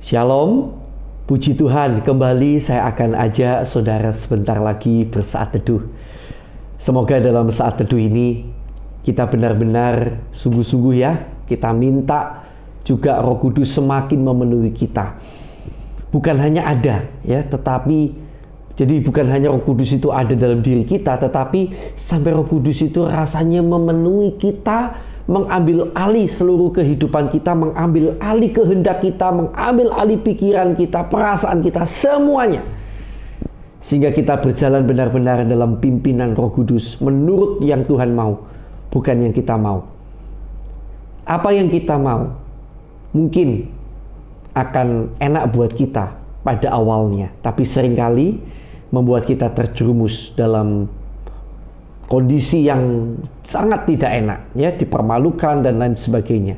Shalom, puji Tuhan, kembali saya akan ajak saudara sebentar lagi bersaat teduh. Semoga dalam saat teduh ini kita benar-benar sungguh-sungguh ya, kita minta juga Roh Kudus semakin memenuhi kita. Bukan hanya ada ya, tetapi jadi bukan hanya Roh Kudus itu ada dalam diri kita, tetapi sampai Roh Kudus itu rasanya memenuhi kita, mengambil alih seluruh kehidupan kita, mengambil alih kehendak kita, mengambil alih pikiran kita, perasaan kita, semuanya. Sehingga kita berjalan benar-benar dalam pimpinan Roh Kudus menurut yang Tuhan mau, bukan yang kita mau. Apa yang kita mau mungkin akan enak buat kita pada awalnya, tapi seringkali membuat kita terjerumus dalam kondisi yang sangat tidak enak, ya, dipermalukan dan lain sebagainya.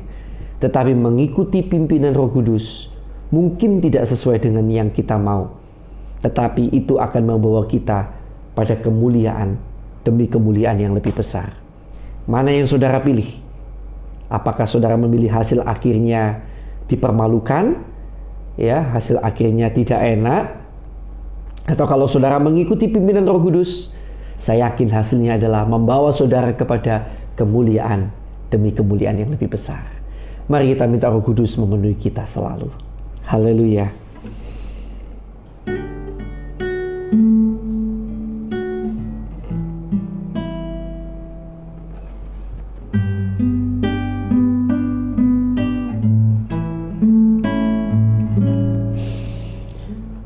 Tetapi mengikuti pimpinan Roh Kudus mungkin tidak sesuai dengan yang kita mau, tetapi itu akan membawa kita pada kemuliaan demi kemuliaan yang lebih besar. Mana yang saudara pilih? Apakah saudara memilih hasil akhirnya dipermalukan, ya, hasil akhirnya tidak enak, atau kalau saudara mengikuti pimpinan Roh Kudus, saya yakin hasilnya adalah membawa saudara kepada kemuliaan demi kemuliaan yang lebih besar. Mari kita minta Roh Kudus memenuhi kita selalu. Haleluya.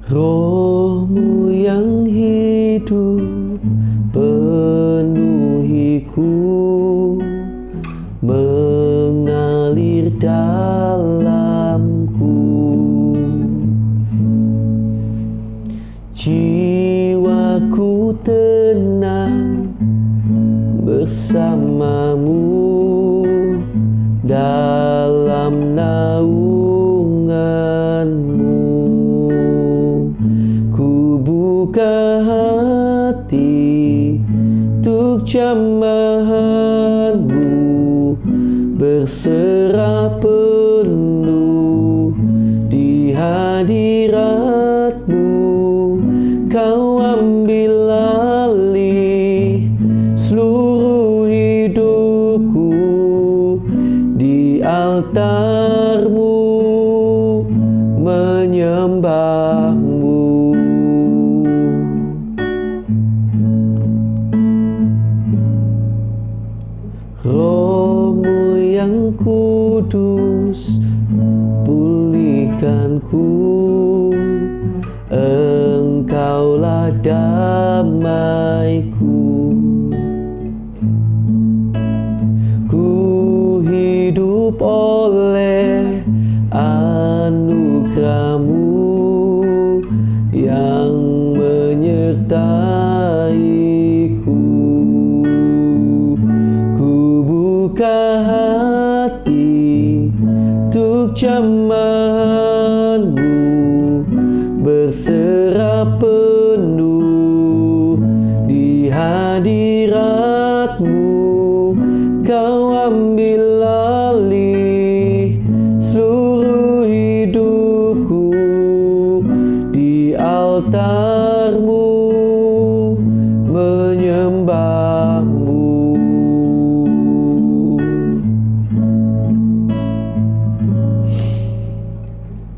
Roh-Mu yang hidup penuhiku, mengalir dalamku. Jiwaku tenang bersamamu dalam naunganmu. Ku buka hati untuk jamahanmu, berserah penuh di hadiratmu. Kau ambil alih seluruh hidupku, di altarmu menyembahmu. Roh-Mu yang kudus pulihkanku, Engkaulah damaiku. Ku hidup oleh anugerah-Mu yang menyertaiku. Buka hati untuk jamahanmu, berserah penuh di hadiratmu. Kau ambil alih seluruh hidupku, di altarmu menyembahmu.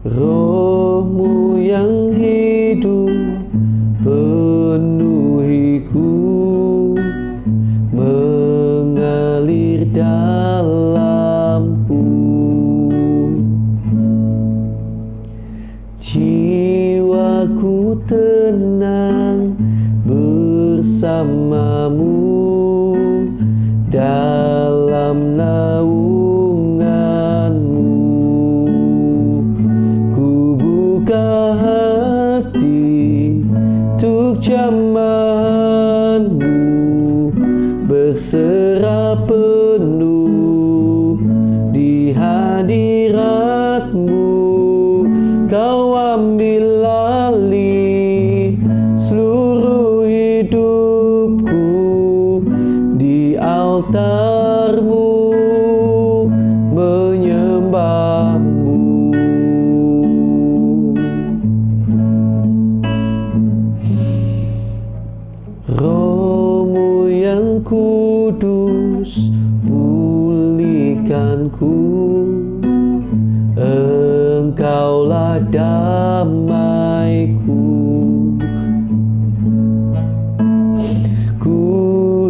Roh-Mu yang hidup penuhiku, mengalir dalamku. Jiwaku tenang bersamamu dalam naunganmu. Hati untuk jamahanmu, berserah penuh di hadiratmu. Kau ambil alih seluruh hidupku, di altarmu menyembahmu. damaiku. Ku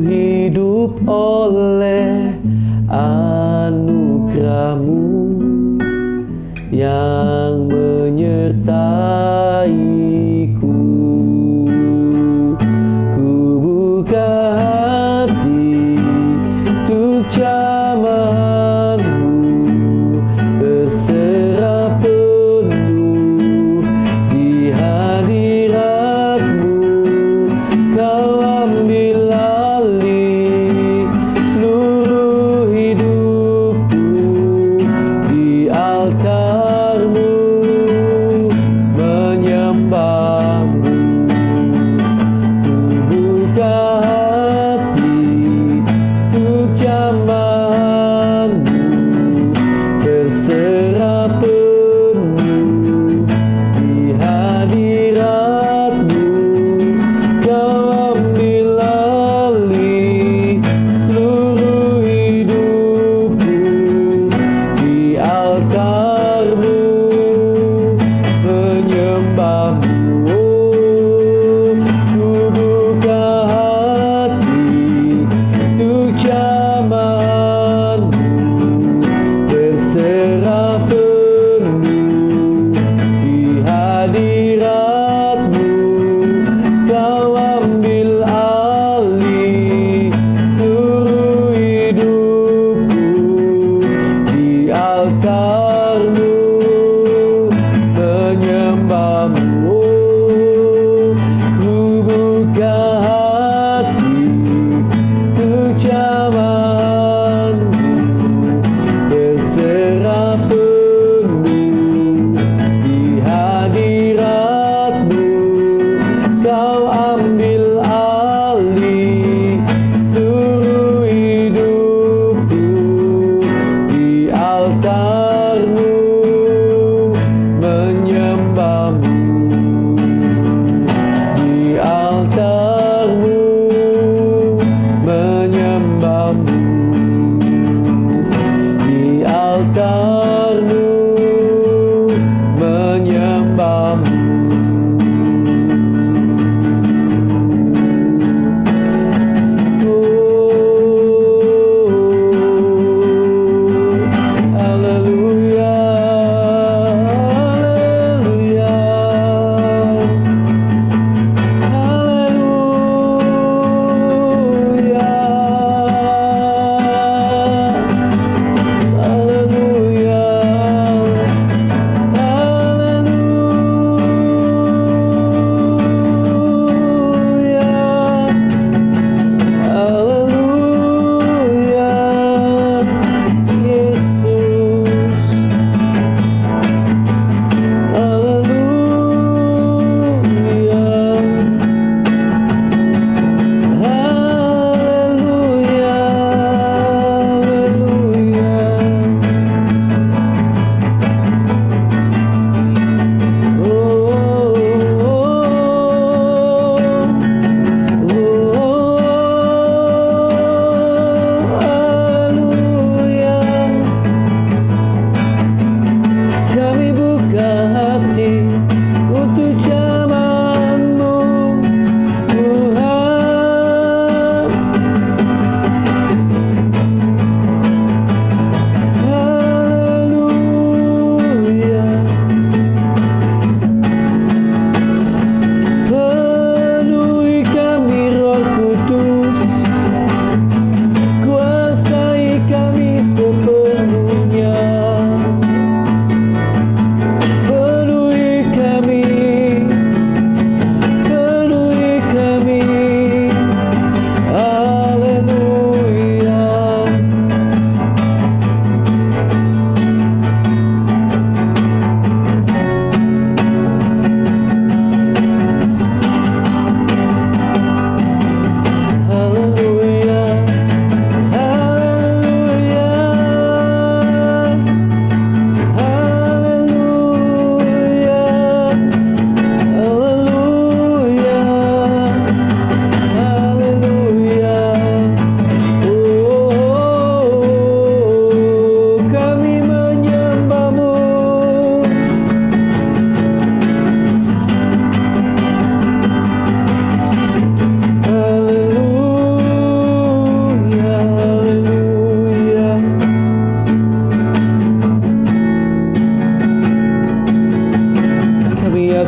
hidup oleh anugerah-Mu yang menyertaiku. Ku buka hati untuk jamahan-Mu, berserah penuh di hadirat-Mu. Kau ambil alih seluruh hidupku di altar-Mu, menyembah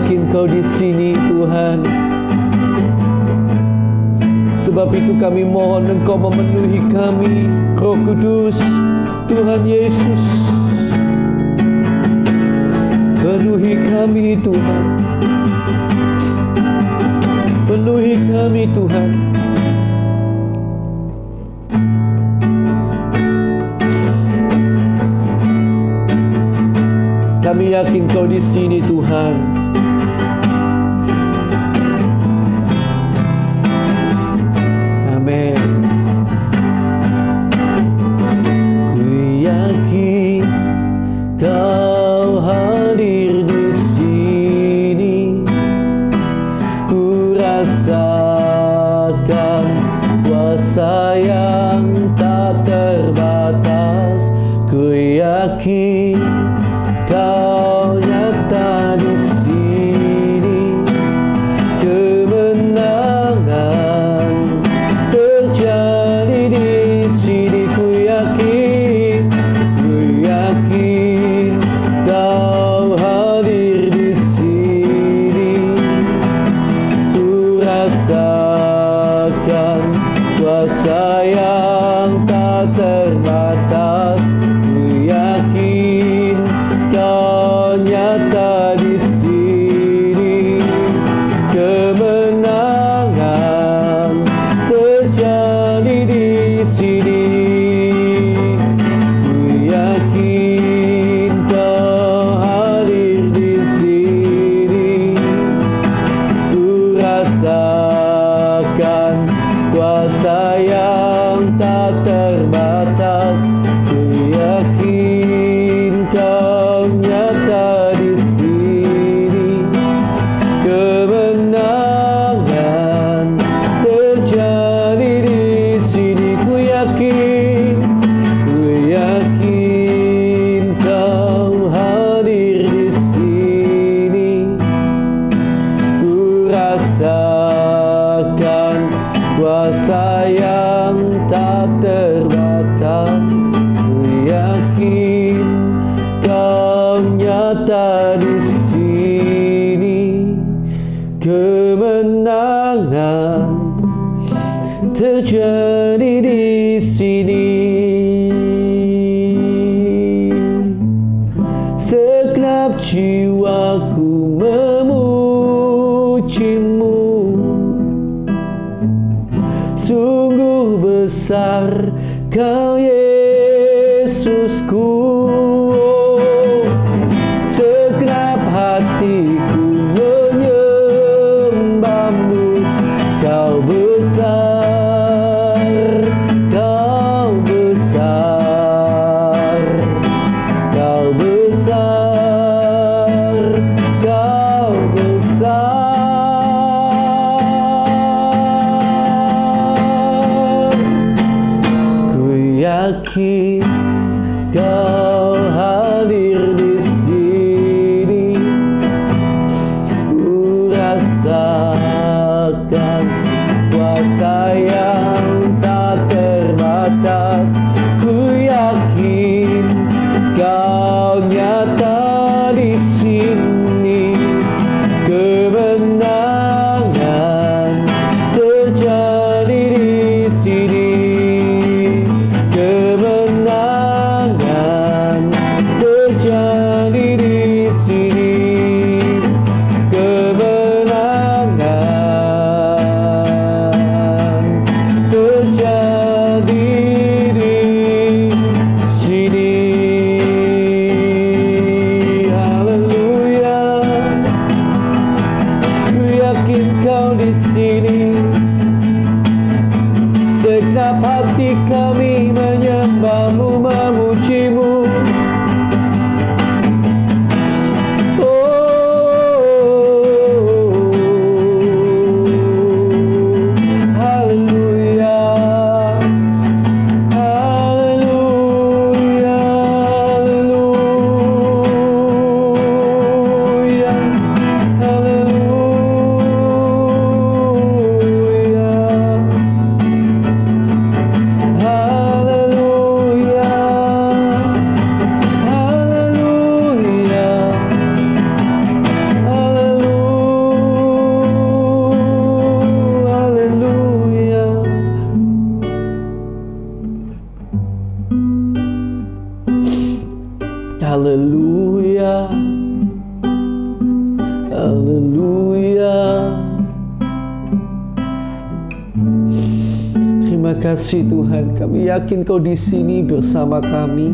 yakin Kau di sini Tuhan. Sebab itu kami mohon Engkau memenuhi kami, Roh Kudus, Tuhan Yesus. Penuhi kami Tuhan. Penuhi kami Tuhan. Kami yakin Kau di sini Tuhan. Amin. Ku yakin Kau hadir di sini. Ku rasakan kuasa yang tak terbatas. Ku yakin Kau nyata di sini. Kemenangan terjadi di sini. Ku yakin Kau hadir di sini. Ku rasakan kuasa yang tak terbatas. Ku yakin Kau nyata di sini. Kemenangan terjadi di sini. Ku yakin Kau hadir di sini. Ku rasakan kuasa yang tak terbatas. Ku yakin Kau nyata di sini. Kemenangan terjadi di sini. Ku yakin Kau hadir di sini. Ku rasakan kuasa yang tak terbatas. Ku yakin Kau nyata di sini. Kemenangan terjadi di sini. Segenap jiwaku memuji-Mu. Sungguh besar Kau Yesusku. Segenap hatiku menyembah-Mu. Kau besar, Kau besar, Kau besar, Kau besar. Ku kasih Tuhan, kami yakin Kau di sini bersama kami.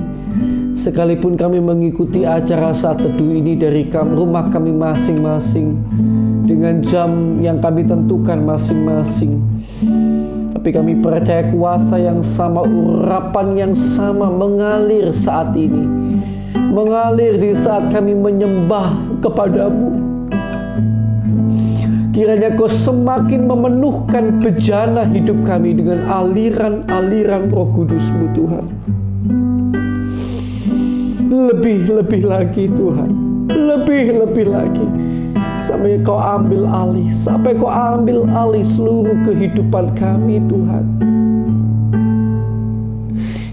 Sekalipun kami mengikuti acara saat teduh ini dari rumah kami masing-masing, dengan jam yang kami tentukan masing-masing, tapi kami percaya kuasa yang sama, urapan yang sama mengalir saat ini, mengalir di saat kami menyembah kepadamu. Kiranya Kau semakin memenuhkan bejana hidup kami dengan aliran-aliran Roh Kudus-Mu Tuhan. Lebih-lebih lagi Tuhan, lebih-lebih lagi, sampai Kau ambil alih, seluruh kehidupan kami Tuhan.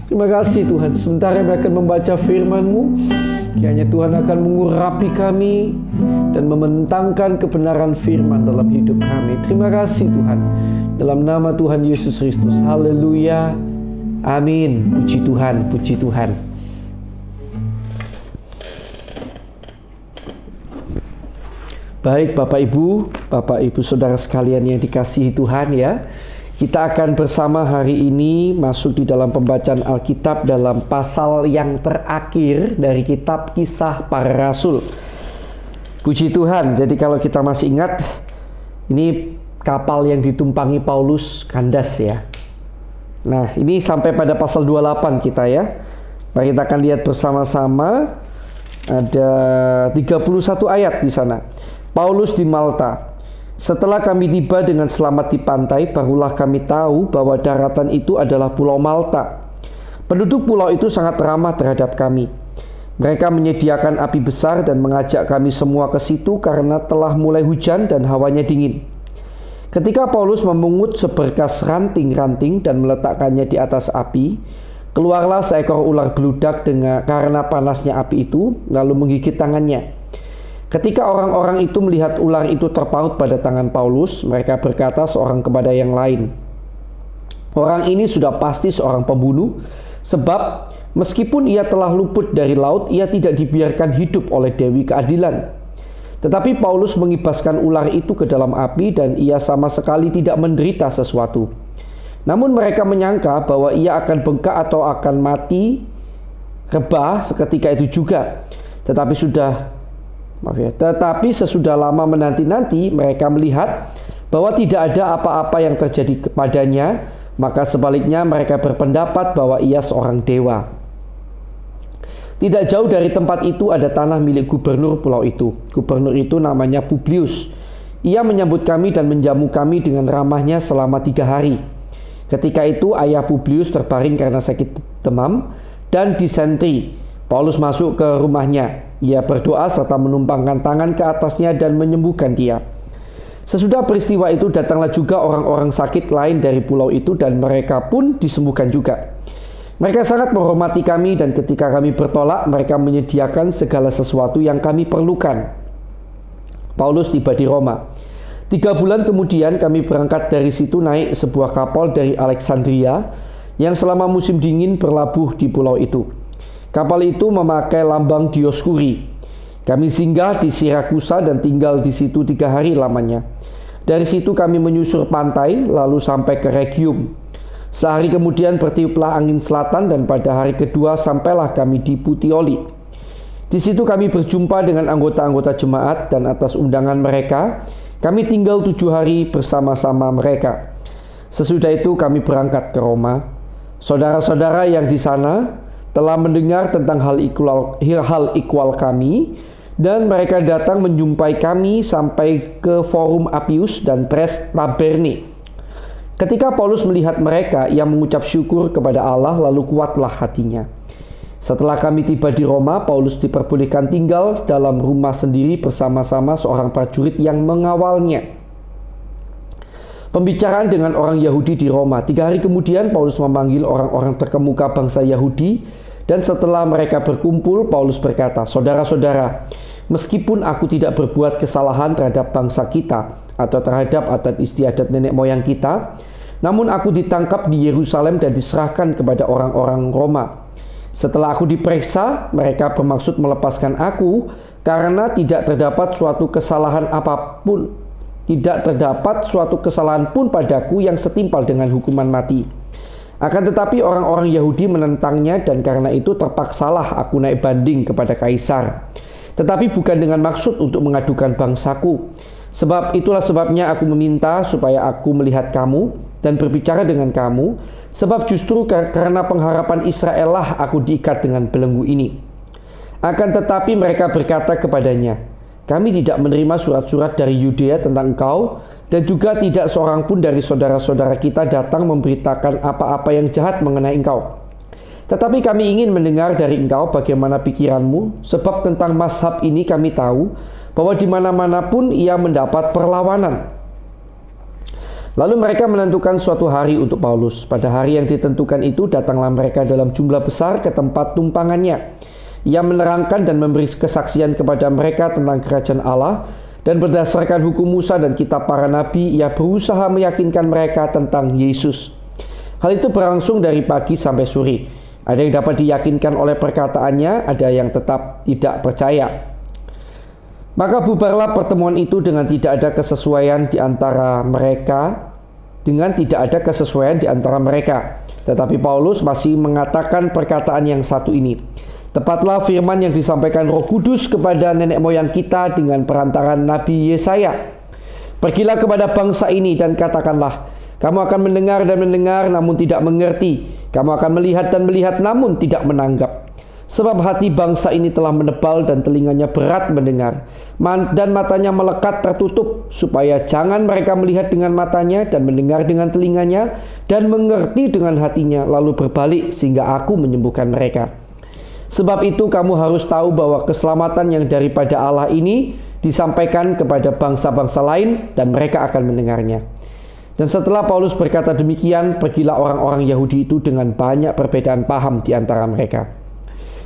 Terima kasih Tuhan. Sebentar kami akan membaca firman-Mu. Kiranya Tuhan akan mengurapi kami dan membentangkan kebenaran firman dalam hidup kami. Terima kasih Tuhan. Dalam nama Tuhan Yesus Kristus. Haleluya. Amin. Puji Tuhan, puji Tuhan. Baik Bapak Ibu Saudara sekalian yang dikasihi Tuhan ya. Kita akan bersama hari ini masuk di dalam pembacaan Alkitab dalam pasal yang terakhir dari kitab Kisah Para Rasul. Puji Tuhan. Jadi kalau kita masih ingat, ini kapal yang ditumpangi Paulus kandas ya. Nah, ini sampai pada pasal 28 kita ya. Mari kita akan lihat bersama-sama. Ada 31 ayat di sana. Paulus di Malta. Setelah kami tiba dengan selamat di pantai, barulah kami tahu bahwa daratan itu adalah Pulau Malta. Penduduk pulau itu sangat ramah terhadap kami. Mereka menyediakan api besar dan mengajak kami semua ke situ karena telah mulai hujan dan hawanya dingin. Ketika Paulus memungut seberkas ranting-ranting dan meletakkannya di atas api, keluarlah seekor ular beludak karena panasnya api itu, lalu menggigit tangannya. Ketika orang-orang itu melihat ular itu terpaut pada tangan Paulus, mereka berkata seorang kepada yang lain, "Orang ini sudah pasti seorang pembunuh, sebab meskipun ia telah luput dari laut, ia tidak dibiarkan hidup oleh Dewi Keadilan." Tetapi Paulus mengibaskan ular itu ke dalam api dan ia sama sekali tidak menderita sesuatu. Namun mereka menyangka bahwa ia akan bengkak atau akan mati rebah seketika itu juga. Tetapi sesudah lama menanti-nanti, mereka melihat bahwa tidak ada apa-apa yang terjadi kepadanya, maka sebaliknya mereka berpendapat bahwa ia seorang dewa. Tidak jauh dari tempat itu ada tanah milik gubernur pulau itu. Gubernur itu namanya Publius. Ia menyambut kami dan menjamu kami dengan ramahnya selama 3 hari. Ketika itu ayah Publius terbaring karena sakit demam dan disentri. Paulus masuk ke rumahnya. Ia berdoa serta menumpangkan tangan ke atasnya dan menyembuhkan dia. Sesudah peristiwa itu datanglah juga orang-orang sakit lain dari pulau itu dan mereka pun disembuhkan juga. Mereka sangat menghormati kami dan ketika kami bertolak, mereka menyediakan segala sesuatu yang kami perlukan. Paulus tiba di Roma. 3 bulan kemudian kami berangkat dari situ naik sebuah kapal dari Alexandria yang selama musim dingin berlabuh di pulau itu. Kapal itu memakai lambang Dioskuri. Kami singgah di Sirakusa dan tinggal di situ 3 hari lamanya. Dari situ kami menyusur pantai lalu sampai ke Rhegium. Sehari kemudian bertiuplah angin selatan dan pada hari kedua sampailah kami di Puteoli. Di situ kami berjumpa dengan anggota-anggota jemaat dan atas undangan mereka kami tinggal 7 hari bersama-sama mereka. Sesudah itu kami berangkat ke Roma. Saudara-saudara yang di sana telah mendengar tentang hal ikhwal kami dan mereka datang menjumpai kami sampai ke Forum Appius dan Tres Taberne. Ketika Paulus melihat mereka, ia mengucap syukur kepada Allah lalu kuatlah hatinya. Setelah kami tiba di Roma, Paulus diperbolehkan tinggal dalam rumah sendiri bersama-sama seorang prajurit yang mengawalnya. Pembicaraan dengan orang Yahudi di Roma. 3 hari kemudian Paulus memanggil orang-orang terkemuka bangsa Yahudi. Dan setelah mereka berkumpul, Paulus berkata, "Saudara-saudara, meskipun aku tidak berbuat kesalahan terhadap bangsa kita atau terhadap adat istiadat nenek moyang kita, namun aku ditangkap di Yerusalem dan diserahkan kepada orang-orang Roma. Setelah aku diperiksa, mereka bermaksud melepaskan aku karena tidak terdapat suatu kesalahan pun padaku yang setimpal dengan hukuman mati. Akan tetapi orang-orang Yahudi menentangnya dan karena itu terpaksalah aku naik banding kepada kaisar. Tetapi bukan dengan maksud untuk mengadukan bangsaku. Sebab itulah sebabnya aku meminta supaya aku melihat kamu dan berbicara dengan kamu. Sebab justru karena pengharapan Israel lah aku diikat dengan belenggu ini. Akan tetapi mereka berkata kepadanya, kami tidak menerima surat-surat dari Yudea tentang engkau, dan juga tidak seorang pun dari saudara-saudara kita datang memberitakan apa-apa yang jahat mengenai engkau. Tetapi kami ingin mendengar dari engkau bagaimana pikiranmu, sebab tentang mazhab ini kami tahu bahwa di mana-mana pun ia mendapat perlawanan. Lalu mereka menentukan suatu hari untuk Paulus. Pada hari yang ditentukan itu datanglah mereka dalam jumlah besar ke tempat tumpangannya. Ia menerangkan dan memberi kesaksian kepada mereka tentang kerajaan Allah, dan berdasarkan hukum Musa dan kitab para nabi, ia berusaha meyakinkan mereka tentang Yesus. Hal itu berlangsung dari pagi sampai sore. Ada yang dapat diyakinkan oleh perkataannya, ada yang tetap tidak percaya. Maka bubarlah pertemuan itu dengan tidak ada kesesuaian di antara mereka, Tetapi Paulus masih mengatakan perkataan yang satu ini. Tepatlah firman yang disampaikan Roh Kudus kepada nenek moyang kita dengan perantaran Nabi Yesaya. Pergilah kepada bangsa ini dan katakanlah, kamu akan mendengar dan mendengar namun tidak mengerti. Kamu akan melihat dan melihat namun tidak menanggap. Sebab hati bangsa ini telah menebal dan telinganya berat mendengar, dan matanya melekat tertutup, supaya jangan mereka melihat dengan matanya dan mendengar dengan telinganya dan mengerti dengan hatinya, lalu berbalik sehingga aku menyembuhkan mereka. Sebab itu kamu harus tahu bahwa keselamatan yang daripada Allah ini disampaikan kepada bangsa-bangsa lain dan mereka akan mendengarnya. Dan setelah Paulus berkata demikian, pergilah orang-orang Yahudi itu dengan banyak perbedaan paham di antara mereka.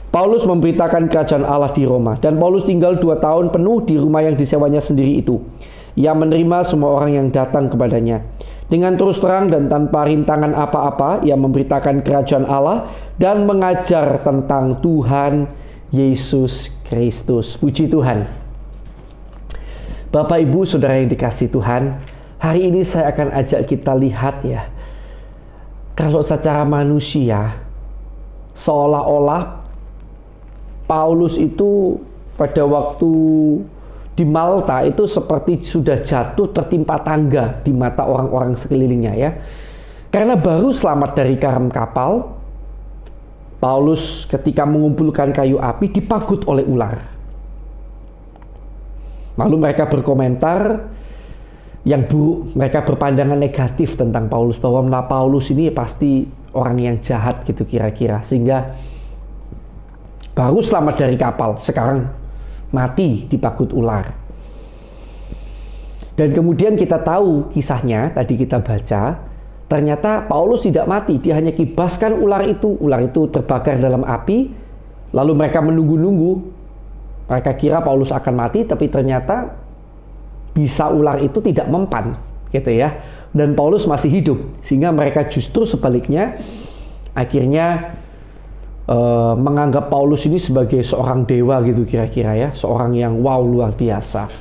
Paulus memberitakan kerajaan Allah di Roma, dan Paulus tinggal 2 tahun penuh di rumah yang disewanya sendiri itu. Ia menerima semua orang yang datang kepadanya. Dengan terus terang dan tanpa rintangan apa-apa, ia memberitakan kerajaan Allah dan mengajar tentang Tuhan Yesus Kristus. Puji Tuhan. Bapak, Ibu, Saudara yang dikasihi Tuhan, hari ini saya akan ajak kita lihat ya, kalau secara manusia, seolah-olah Paulus itu pada waktu di Malta itu seperti sudah jatuh tertimpa tangga di mata orang-orang sekelilingnya ya. Karena baru selamat dari karam kapal, Paulus ketika mengumpulkan kayu api dipagut oleh ular. Lalu mereka berkomentar yang buruk, mereka berpandangan negatif tentang Paulus, bahwa Paulus ini pasti orang yang jahat gitu kira-kira, sehingga baru selamat dari kapal, sekarang mati dipagut ular. Dan kemudian kita tahu kisahnya, tadi kita baca, ternyata Paulus tidak mati, dia hanya kibaskan ular itu terbakar dalam api, lalu mereka menunggu-nunggu, mereka kira Paulus akan mati, tapi ternyata bisa ular itu tidak mempan, gitu ya, dan Paulus masih hidup, sehingga mereka justru sebaliknya akhirnya menganggap Paulus ini sebagai seorang dewa gitu kira-kira ya, seorang yang wow luar biasa.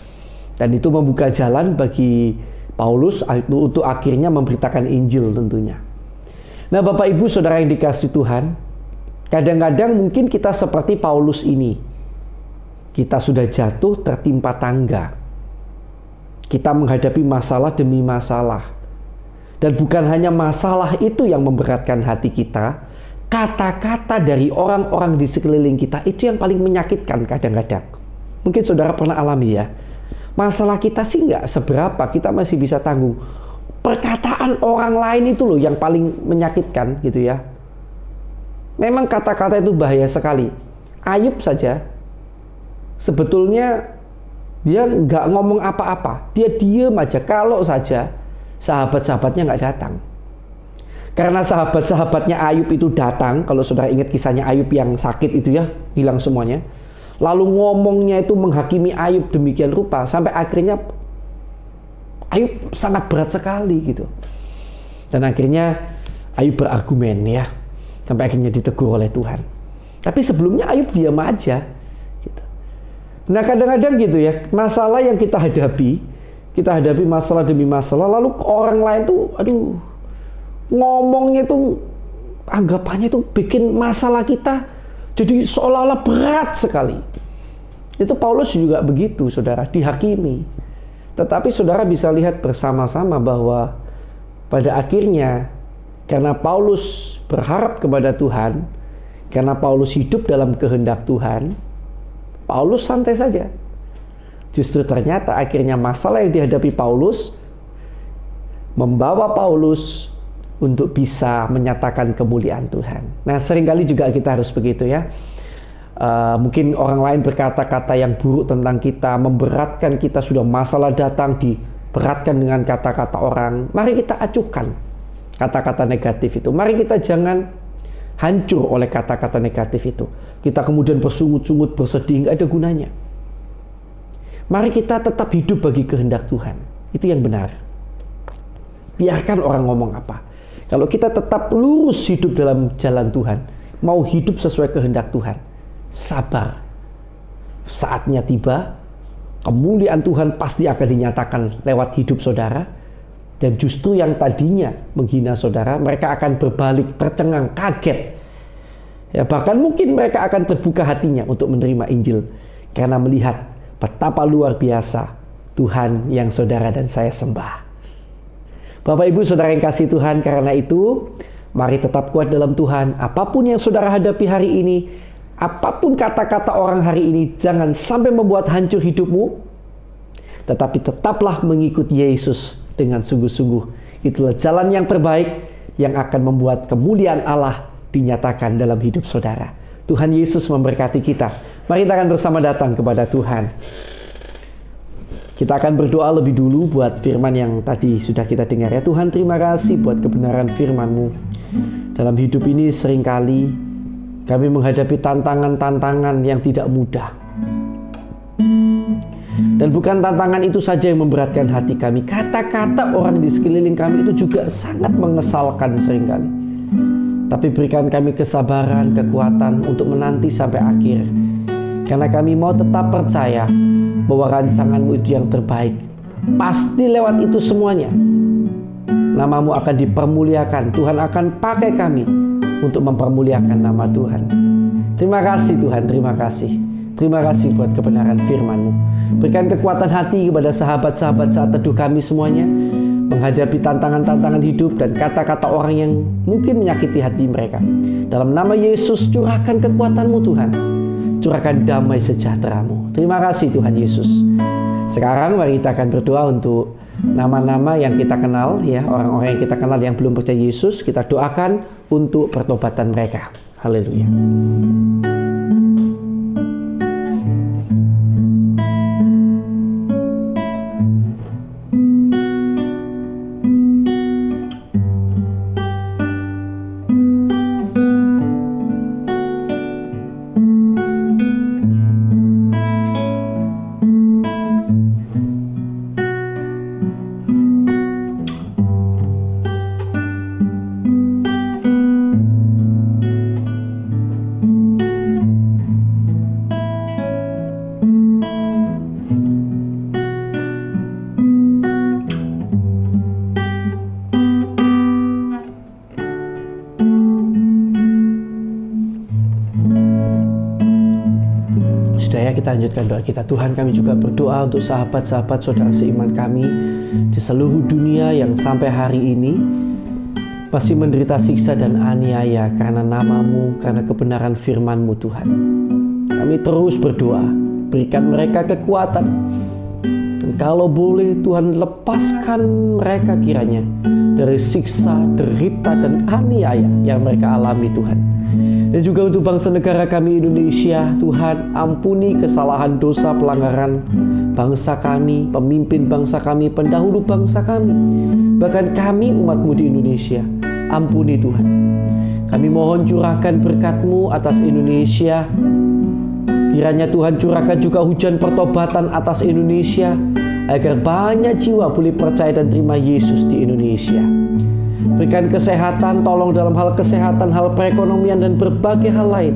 Dan itu membuka jalan bagi Paulus untuk akhirnya memberitakan Injil tentunya. Nah, Bapak Ibu Saudara yang dikasihi Tuhan, kadang-kadang mungkin kita seperti Paulus ini. Kita sudah jatuh tertimpa tangga. Kita menghadapi masalah demi masalah. Dan bukan hanya masalah itu yang memberatkan hati kita, kata-kata dari orang-orang di sekeliling kita itu yang paling menyakitkan kadang-kadang. Mungkin saudara pernah alami ya. Masalah kita sih nggak seberapa, kita masih bisa tanggung. Perkataan orang lain itu loh yang paling menyakitkan gitu ya. Memang kata-kata itu bahaya sekali. Ayub saja, sebetulnya dia nggak ngomong apa-apa. Dia diem aja, kalau saja sahabat-sahabatnya nggak datang. Karena sahabat-sahabatnya Ayub itu datang, kalau saudara ingat kisahnya Ayub yang sakit itu ya, hilang semuanya. Lalu ngomongnya itu menghakimi Ayub demikian rupa, sampai akhirnya Ayub sangat berat sekali gitu. Dan akhirnya Ayub berargumen ya, sampai akhirnya ditegur oleh Tuhan. Tapi sebelumnya Ayub diam aja. Gitu. Nah kadang-kadang gitu ya, masalah yang kita hadapi masalah demi masalah, lalu orang lain tuh, ngomongnya tuh anggapannya itu bikin masalah kita jadi seolah-olah berat sekali. Itu Paulus juga begitu, saudara, dihakimi. Tetapi saudara bisa lihat bersama-sama bahwa pada akhirnya karena Paulus berharap kepada Tuhan, karena Paulus hidup dalam kehendak Tuhan, Paulus santai saja. Justru ternyata akhirnya masalah yang dihadapi Paulus membawa Paulus untuk bisa menyatakan kemuliaan Tuhan. Nah, seringkali juga kita harus begitu ya. Mungkin orang lain berkata-kata yang buruk tentang kita, memberatkan kita, sudah masalah datang diberatkan dengan kata-kata orang. Mari kita acuhkan kata-kata negatif itu. Mari kita jangan hancur oleh kata-kata negatif itu. Kita kemudian bersungut-sungut, bersedih, nggak ada gunanya. Mari kita tetap hidup bagi kehendak Tuhan. Itu yang benar. Biarkan orang ngomong apa. Kalau kita tetap lurus hidup dalam jalan Tuhan, mau hidup sesuai kehendak Tuhan, sabar. Saatnya tiba, kemuliaan Tuhan pasti akan dinyatakan lewat hidup saudara. Dan justru yang tadinya menghina saudara, mereka akan berbalik, tercengang, kaget. Ya, bahkan mungkin mereka akan terbuka hatinya untuk menerima Injil. Karena melihat betapa luar biasa Tuhan yang saudara dan saya sembah. Bapak Ibu saudara yang kasih Tuhan, karena itu mari tetap kuat dalam Tuhan. Apapun yang saudara hadapi hari ini, apapun kata-kata orang hari ini, jangan sampai membuat hancur hidupmu. Tetapi tetaplah mengikuti Yesus dengan sungguh-sungguh. Itulah jalan yang terbaik yang akan membuat kemuliaan Allah dinyatakan dalam hidup saudara. Tuhan Yesus memberkati kita. Mari kita akan bersama datang kepada Tuhan. Kita akan berdoa lebih dulu buat firman yang tadi sudah kita dengar ya. Tuhan, terima kasih buat kebenaran firman-Mu. Dalam hidup ini seringkali kami menghadapi tantangan-tantangan yang tidak mudah. Dan bukan tantangan itu saja yang memberatkan hati kami. Kata-kata orang di sekeliling kami itu juga sangat mengesalkan seringkali. Tapi berikan kami kesabaran, kekuatan untuk menanti sampai akhir. Karena kami mau tetap percaya bahwa rancangan-Mu itu yang terbaik. Pasti lewat itu semuanya nama-Mu akan dipermuliakan. Tuhan akan pakai kami untuk mempermuliakan nama Tuhan. Terima kasih Tuhan, terima kasih. Terima kasih buat kebenaran firman-Mu. Berikan kekuatan hati kepada sahabat-sahabat saat teduh kami semuanya, menghadapi tantangan-tantangan hidup dan kata-kata orang yang mungkin menyakiti hati mereka. Dalam nama Yesus, curahkan kekuatan-Mu Tuhan. Curahkan damai sejahtera-Mu. Terima kasih Tuhan Yesus. Sekarang mari kita akan berdoa untuk nama-nama yang kita kenal ya, orang-orang yang kita kenal yang belum percaya Yesus. Kita doakan untuk pertobatan mereka. Haleluya. Kita lanjutkan doa kita. Tuhan, kami juga berdoa untuk sahabat-sahabat saudara seiman kami di seluruh dunia yang sampai hari ini masih menderita siksa dan aniaya karena nama-Mu, karena kebenaran firman-Mu Tuhan. Kami terus berdoa, berikan mereka kekuatan. Dan kalau boleh Tuhan, lepaskan mereka kiranya dari siksa, derita dan aniaya yang mereka alami Tuhan. Dan juga untuk bangsa negara kami Indonesia, Tuhan, ampuni kesalahan dosa pelanggaran bangsa kami, pemimpin bangsa kami, pendahulu bangsa kami, bahkan kami umat-Mu di Indonesia. Ampuni Tuhan. Kami mohon curahkan berkat-Mu atas Indonesia. Kiranya Tuhan curahkan juga hujan pertobatan atas Indonesia, agar banyak jiwa boleh percaya dan terima Yesus di Indonesia. Berikan kesehatan, tolong dalam hal kesehatan, hal perekonomian, dan berbagai hal lain.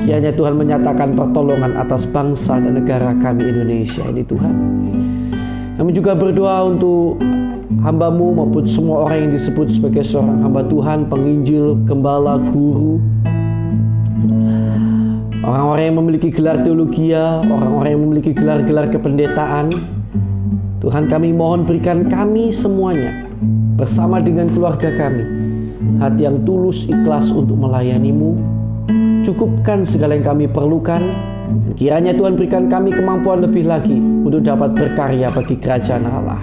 Kiranya Tuhan menyatakan pertolongan atas bangsa dan negara kami Indonesia ini Tuhan. Kami juga berdoa untuk hamba-Mu maupun semua orang yang disebut sebagai seorang hamba Tuhan, penginjil, gembala, guru, orang-orang yang memiliki gelar teologia, orang-orang yang memiliki gelar-gelar kependetaan. Tuhan, kami mohon berikan kami semuanya bersama dengan keluarga kami hati yang tulus, ikhlas untuk melayani-Mu. Cukupkan segala yang kami perlukan. Kiranya Tuhan berikan kami kemampuan lebih lagi untuk dapat berkarya bagi kerajaan Allah.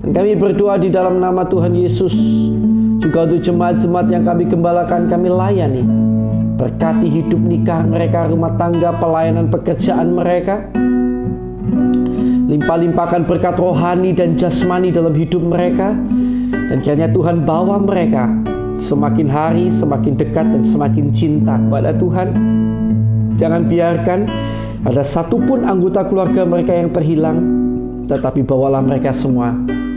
Dan kami berdoa di dalam nama Tuhan Yesus juga untuk jemaat-jemaat yang kami gembalakan, kami layani. Berkati hidup nikah mereka, rumah tangga, pelayanan pekerjaan mereka. Limpah-limpahkan berkat rohani dan jasmani dalam hidup mereka. Dan kiranya Tuhan bawa mereka semakin hari semakin dekat dan semakin cinta kepada Tuhan. Jangan biarkan ada satupun anggota keluarga mereka yang terhilang, tetapi bawalah mereka semua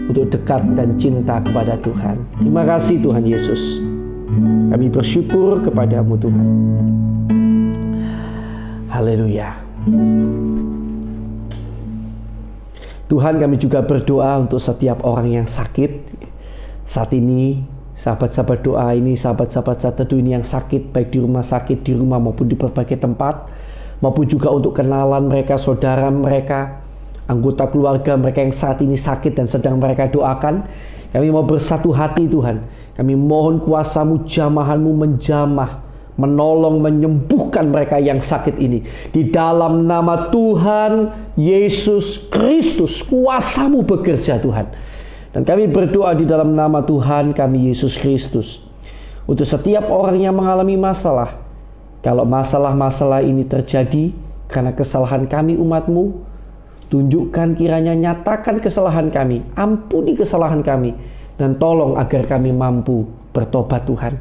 untuk dekat dan cinta kepada Tuhan. Terima kasih Tuhan Yesus. Kami bersyukur kepada-Mu Tuhan. Haleluya. Tuhan, kami juga berdoa untuk setiap orang yang sakit saat ini. Sahabat-sahabat doa ini, sahabat-sahabat saat teduh ini yang sakit, baik di rumah sakit, di rumah maupun di berbagai tempat, maupun juga untuk kenalan mereka, saudara mereka, anggota keluarga mereka yang saat ini sakit dan sedang mereka doakan. Kami mau bersatu hati Tuhan. Kami mohon kuasa-Mu, jamahan-Mu menjamah, menolong, menyembuhkan mereka yang sakit ini. Di dalam nama Tuhan Yesus Kristus, kuasa-Mu bekerja Tuhan. Dan kami berdoa di dalam nama Tuhan kami Yesus Kristus untuk setiap orang yang mengalami masalah. Kalau masalah-masalah ini terjadi karena kesalahan kami umat-Mu, tunjukkan kiranya, nyatakan kesalahan kami, ampuni kesalahan kami, dan tolong agar kami mampu bertobat Tuhan.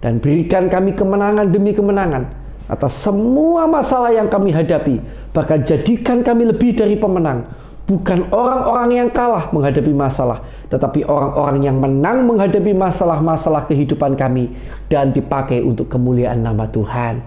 Dan berikan kami kemenangan demi kemenangan atas semua masalah yang kami hadapi. Bahkan jadikan kami lebih dari pemenang. Bukan orang-orang yang kalah menghadapi masalah, tetapi orang-orang yang menang menghadapi masalah-masalah kehidupan kami dan dipakai untuk kemuliaan nama Tuhan.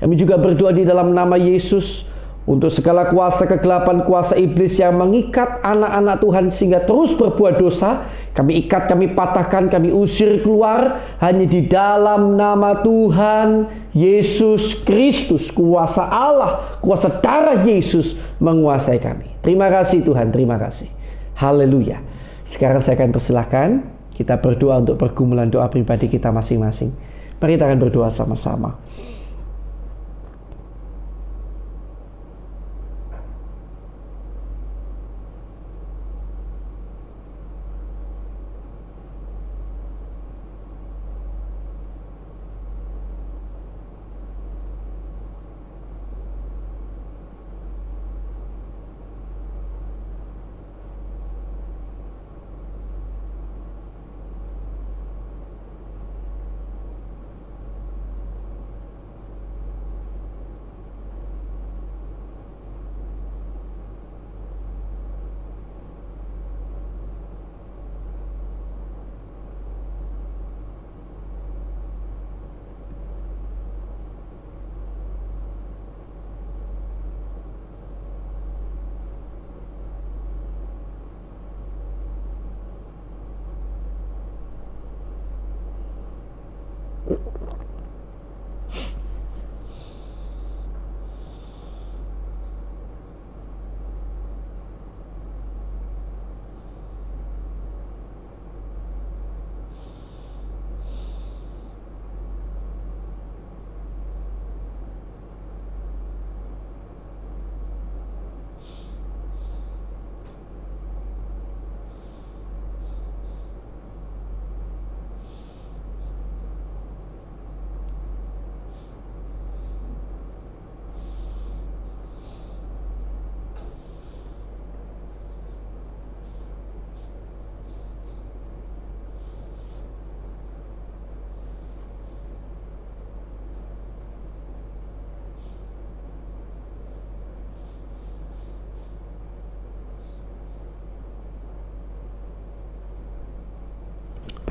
Kami juga berdoa di dalam nama Yesus untuk segala kuasa kegelapan, kuasa iblis yang mengikat anak-anak Tuhan sehingga terus berbuat dosa. Kami ikat, kami patahkan, kami usir keluar hanya di dalam nama Tuhan Yesus Kristus. Kuasa Allah, kuasa darah Yesus menguasai kami. Terima kasih Tuhan, terima kasih. Haleluya. Sekarang saya akan persilahkan kita berdoa untuk pergumulan doa pribadi kita masing-masing. Mari kita akan berdoa sama-sama.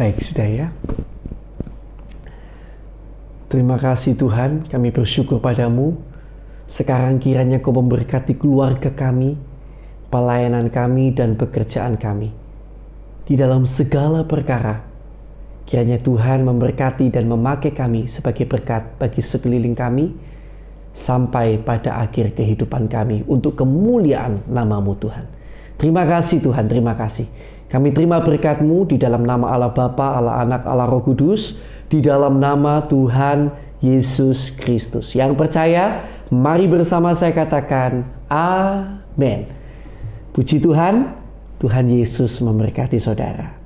Baik, sudah ya. Terima kasih Tuhan, kami bersyukur padamu. Sekarang kiranya Kau memberkati keluarga kami, pelayanan kami, dan pekerjaan kami. di dalam segala perkara. Kiranya Tuhan memberkati dan memakai kami sebagai berkat bagi sekeliling kami, sampai pada akhir kehidupan kami untuk kemuliaan nama-Mu Tuhan. Terima kasih Tuhan, terima kasih. Kami terima berkat-Mu di dalam nama Allah Bapa, Allah Anak, Allah Roh Kudus, di dalam nama Tuhan Yesus Kristus. Yang percaya, mari bersama saya katakan, amin. Puji Tuhan, Tuhan Yesus memberkati saudara.